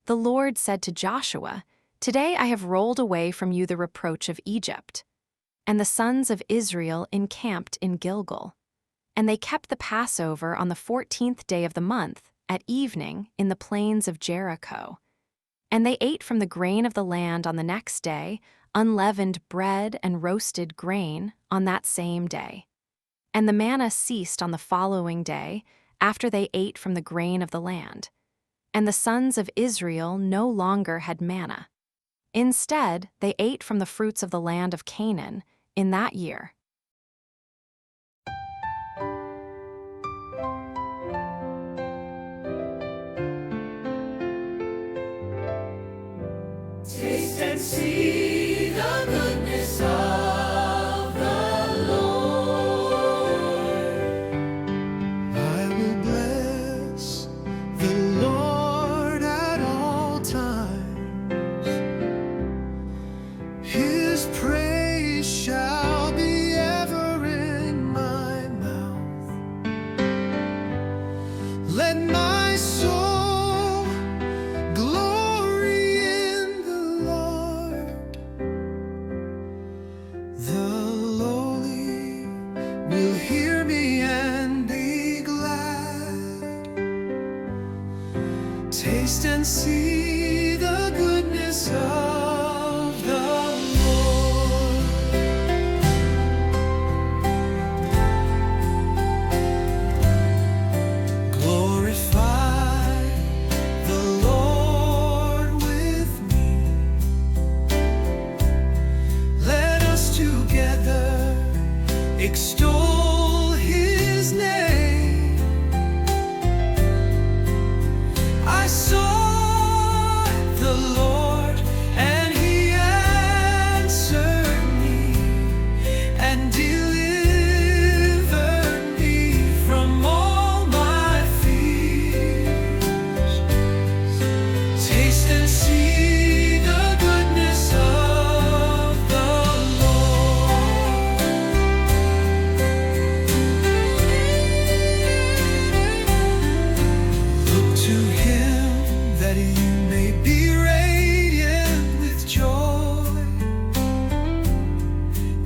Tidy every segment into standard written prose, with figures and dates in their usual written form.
The Lord said to Joshua, "Today I have rolled away from you the reproach of Egypt." And the sons of Israel encamped in Gilgal. And they kept the Passover on the 14th day of the month, at evening, in the plains of Jericho. And they ate from the grain of the land on the next day, unleavened bread and roasted grain on that same day. And the manna ceased on the following day, after they ate from the grain of the land. And the sons of Israel no longer had manna. Instead, they ate from the fruits of the land of Canaan in that year. Taste and see the goodness of the Lord. I will bless the Lord at all times. His praise shall be ever in my mouth. Let my soul glory in the Lord. The lowly will hear me and be glad. Taste and see the goodness of the Lord. Glorify the Lord with me. Let us together extol His name. I sought the Lord, and He answered me and delivered me from all my fears. Taste and see the goodness of the Lord. Look to Him that you may be radiant with joy,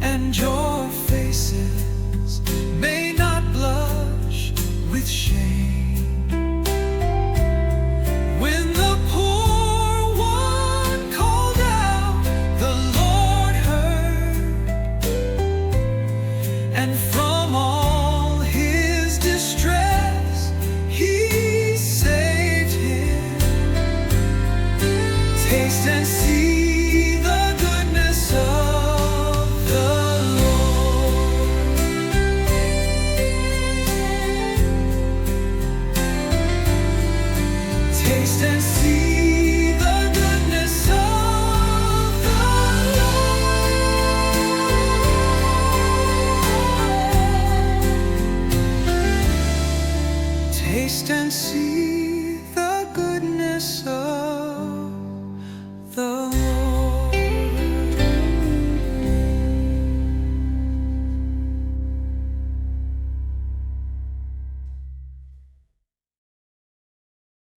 and your faces may not blush with shame. When the poor one called out, the Lord heard, and from all his distress He saved him. Taste and see the goodness of the Lord. Taste and see the goodness of the Lord. Taste and see the goodness of the Lord.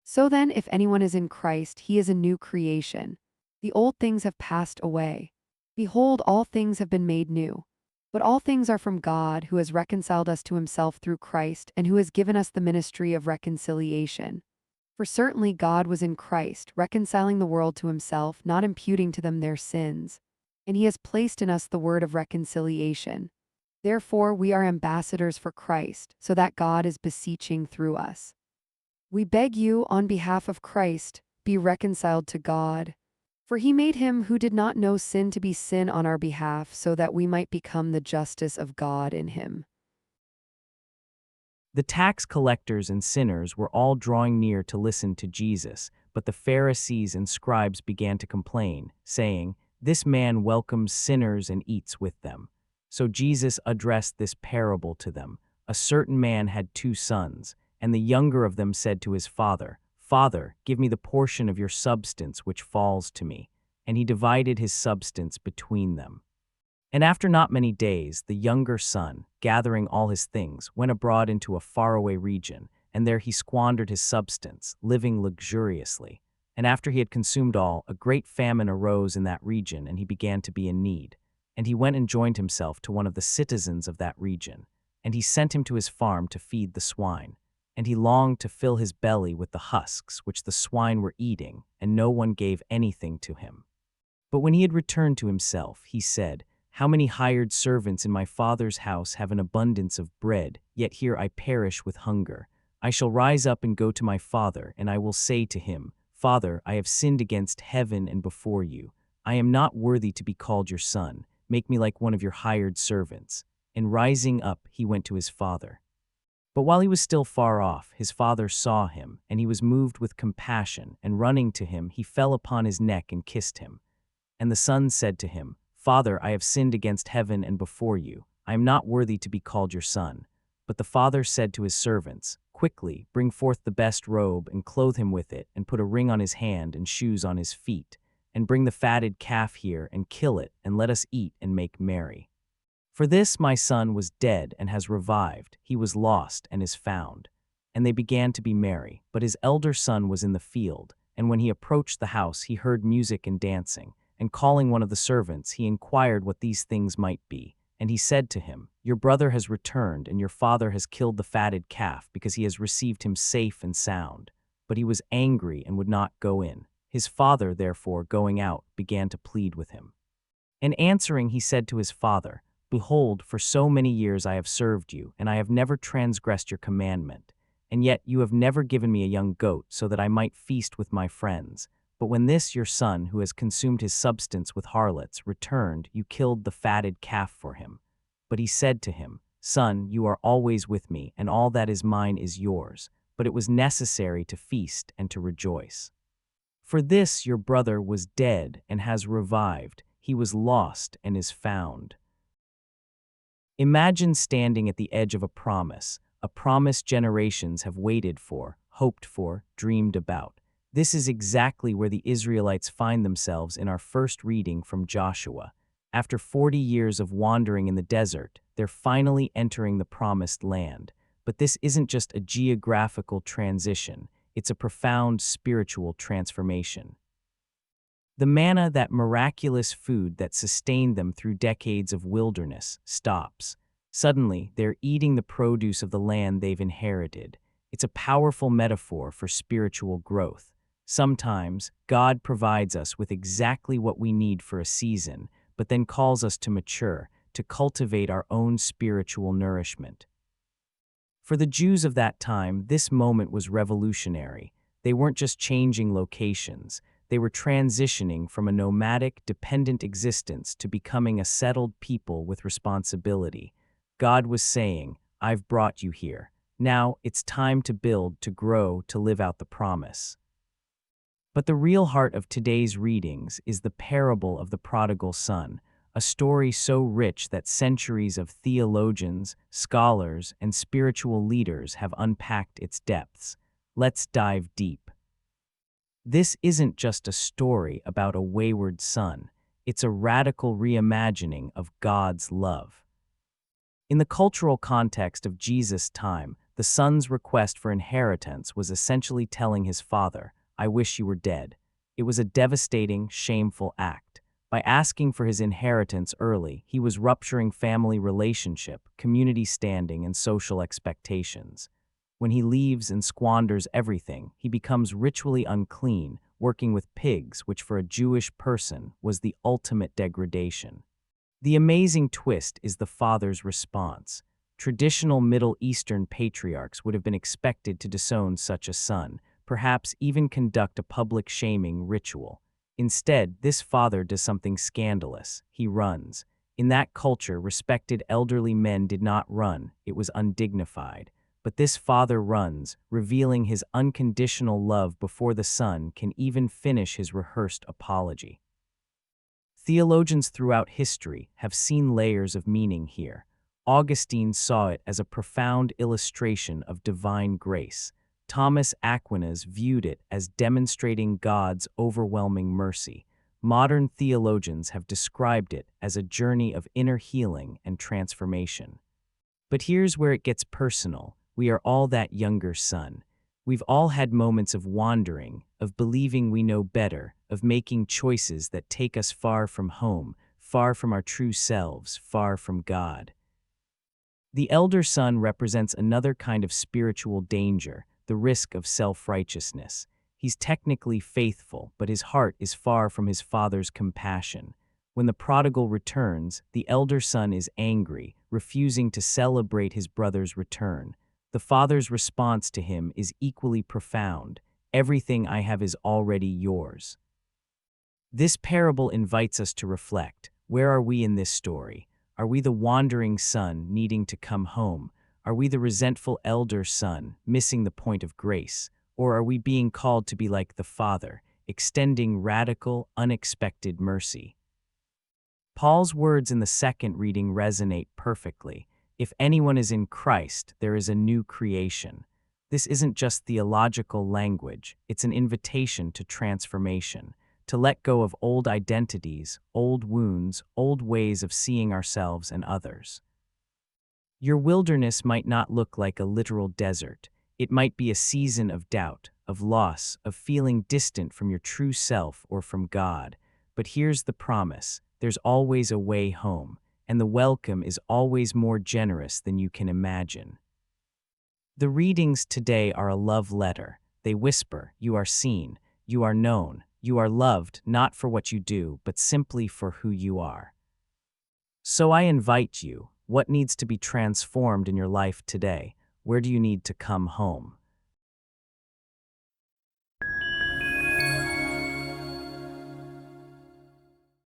So then, if anyone is in Christ, he is a new creation. The old things have passed away. Behold, all things have been made new. But all things are from God, who has reconciled us to Himself through Christ, and who has given us the ministry of reconciliation. For certainly God was in Christ, reconciling the world to Himself, not imputing to them their sins. And He has placed in us the word of reconciliation. Therefore we are ambassadors for Christ, so that God is beseeching through us. We beg you, on behalf of Christ, be reconciled to God. For He made Him who did not know sin to be sin on our behalf, so that we might become the justice of God in Him. The tax collectors and sinners were all drawing near to listen to Jesus, but the Pharisees and scribes began to complain, saying, "This man welcomes sinners and eats with them." So Jesus addressed this parable to them. A certain man had 2 sons, and the younger of them said to his father, "Father, give me the portion of your substance which falls to me." And he divided his substance between them. And after not many days, the younger son, gathering all his things, went abroad into a faraway region, and there he squandered his substance, living luxuriously. And after he had consumed all, a great famine arose in that region, and he began to be in need. And he went and joined himself to one of the citizens of that region, and he sent him to his farm to feed the swine. And he longed to fill his belly with the husks which the swine were eating, and no one gave anything to him. But when he had returned to himself, he said, "How many hired servants in my father's house have an abundance of bread, yet here I perish with hunger. I shall rise up and go to my father, and I will say to him, Father, I have sinned against heaven and before you. I am not worthy to be called your son. Make me like one of your hired servants." And rising up, he went to his father. But while he was still far off, his father saw him, and he was moved with compassion, and running to him, he fell upon his neck and kissed him. And the son said to him, "Father, I have sinned against heaven and before you. I am not worthy to be called your son." But the father said to his servants, "Quickly, bring forth the best robe and clothe him with it, and put a ring on his hand and shoes on his feet. And bring the fatted calf here and kill it, and let us eat and make merry. For this my son was dead and has revived. He was lost and is found." And they began to be merry. But his elder son was in the field, and when he approached the house, he heard music and dancing. And calling one of the servants, he inquired what these things might be. And he said to him, "Your brother has returned, and your father has killed the fatted calf, because he has received him safe and sound." But he was angry and would not go in. His father, therefore, going out, began to plead with him. And answering, he said to his father, "Behold, for so many years I have served you, and I have never transgressed your commandment. And yet you have never given me a young goat, so that I might feast with my friends. But when this your son, who has consumed his substance with harlots, returned, you killed the fatted calf for him." But he said to him, "Son, you are always with me, and all that is mine is yours. But it was necessary to feast and to rejoice. For this your brother was dead and has revived. He was lost and is found." Imagine standing at the edge of a promise generations have waited for, hoped for, dreamed about. This is exactly where the Israelites find themselves in our first reading from Joshua. After 40 years of wandering in the desert, they're finally entering the promised land. But this isn't just a geographical transition, it's a profound spiritual transformation. The manna, that miraculous food that sustained them through decades of wilderness, stops. Suddenly, they're eating the produce of the land they've inherited. It's a powerful metaphor for spiritual growth. Sometimes, God provides us with exactly what we need for a season, but then calls us to mature, to cultivate our own spiritual nourishment. For the Jews of that time, this moment was revolutionary. They weren't just changing locations. They were transitioning from a nomadic, dependent existence to becoming a settled people with responsibility. God was saying, "I've brought you here. Now it's time to build, to grow, to live out the promise." But the real heart of today's readings is the parable of the prodigal son, a story so rich that centuries of theologians, scholars, and spiritual leaders have unpacked its depths. Let's dive deep. This isn't just a story about a wayward son. It's a radical reimagining of God's love. In the cultural context of Jesus' time, the son's request for inheritance was essentially telling his father, "I wish you were dead." It was a devastating, shameful act. By asking for his inheritance early, he was rupturing family relationship, community standing, and social expectations. When he leaves and squanders everything, he becomes ritually unclean, working with pigs, which for a Jewish person was the ultimate degradation. The amazing twist is the father's response. Traditional Middle Eastern patriarchs would have been expected to disown such a son, perhaps even conduct a public shaming ritual. Instead, this father does something scandalous. He runs. In that culture, respected elderly men did not run. It was undignified. But this father runs, revealing his unconditional love before the son can even finish his rehearsed apology. Theologians throughout history have seen layers of meaning here. Augustine saw it as a profound illustration of divine grace. Thomas Aquinas viewed it as demonstrating God's overwhelming mercy. Modern theologians have described it as a journey of inner healing and transformation. But here's where it gets personal. We are all that younger son. We've all had moments of wandering, of believing we know better, of making choices that take us far from home, far from our true selves, far from God. The elder son represents another kind of spiritual danger, the risk of self-righteousness. He's technically faithful, but his heart is far from his father's compassion. When the prodigal returns, the elder son is angry, refusing to celebrate his brother's return. The father's response to him is equally profound. Everything I have is already yours. This parable invites us to reflect. Where are we in this story? Are we the wandering son needing to come home? Are we the resentful elder son, missing the point of grace? Or are we being called to be like the Father, extending radical, unexpected mercy? Paul's words in the second reading resonate perfectly. If anyone is in Christ, there is a new creation. This isn't just theological language, it's an invitation to transformation, to let go of old identities, old wounds, old ways of seeing ourselves and others. Your wilderness might not look like a literal desert. It might be a season of doubt, of loss, of feeling distant from your true self or from God. But here's the promise: there's always a way home, and the welcome is always more generous than you can imagine. The readings today are a love letter. They whisper, you are seen, you are known, you are loved not for what you do, but simply for who you are. So I invite you, what needs to be transformed in your life today? Where do you need to come home?